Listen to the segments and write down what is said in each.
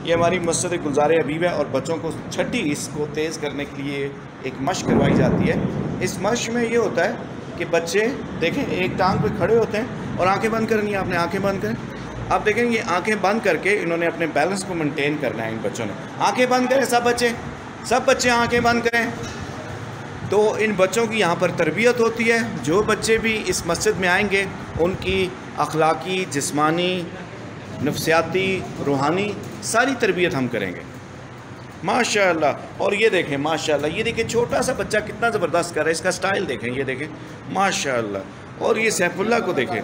ये हमारी मस्जिद गुलजार हबीब है और बच्चों को छठी इसको तेज़ करने के लिए एक मश्क करवाई जाती है। इस मश्क में ये होता है कि बच्चे देखें एक टांग पे खड़े होते हैं और आंखें बंद करनी है आपने, आंखें बंद करें। आप देखें ये आंखें बंद करके इन्होंने अपने बैलेंस को मेंटेन करना है। इन बच्चों ने आंखें बंद करें, सब बच्चे आंखें बंद करें। तो इन बच्चों की यहाँ पर तरबियत होती है। जो बच्चे भी इस मस्जिद में आएंगे उनकी अखलाकी, जिस्मानी, नफ्सियाती, रूहानी सारी तरबियत हम करेंगे माशाअल्लाह। और ये देखें माशाअल्लाह, ये देखें छोटा सा बच्चा कितना ज़बरदस्त कर रहा है, इसका स्टाइल देखें, ये देखें माशाअल्लाह। और ये सैफुल्लाह को देखें,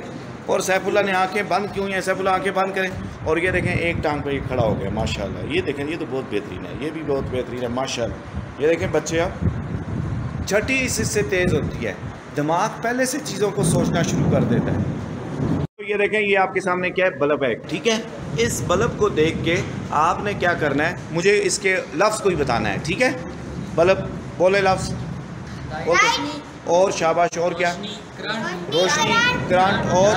और सैफुल्लाह ने आंखें बंद क्यों हैं, सैफुल्लाह आंखें बंद करें। और ये देखें एक टांग पे ये खड़ा हो गया माशाअल्लाह। ये देखें, ये तो बहुत बेहतरीन है, ये भी बहुत बेहतरीन है माशाअल्लाह। ये देखें बच्चे, अब छठी इससे तेज़ होती है, दिमाग पहले से चीज़ों को सोचना शुरू कर देता है। तो ये देखें, ये आपके सामने क्या है, बल्ब है, ठीक है। इस बल्ब को देख के आपने क्या करना है, मुझे इसके लफ्ज़ को ही बताना है, ठीक है। बल्ब बोले लफ्ज़ बोलते, और शाबाश, और क्या, रोशनी, करंट, और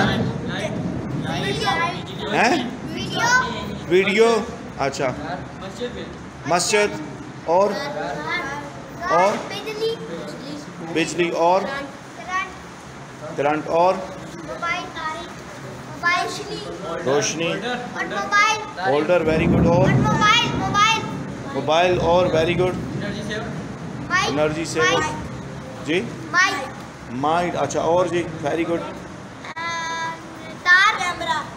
हैं, वीडियो, अच्छा, मस्जिद, और बिजली, और करंट, और रोशनी, होल्डर, वेरी गुड, और मोबाइल, और वेरी गुड, एनर्जी सेवर, जी, माइंड, अच्छा, और जी, वेरी गुड,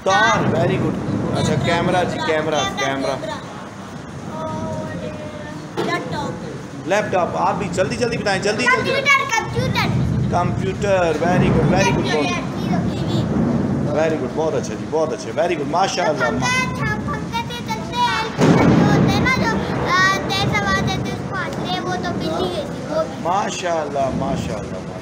तार, वेरी गुड, अच्छा, कैमरा जी, कैमरा, लैपटॉप, आप भी जल्दी जल्दी बताएं, जल्दी जल्दी, computer, very good, very good, बहुत अच्छा जी, बहुत अच्छे, वेरी गुड, माशाअल्लाह, माशाअल्लाह, माशाअल्लाह।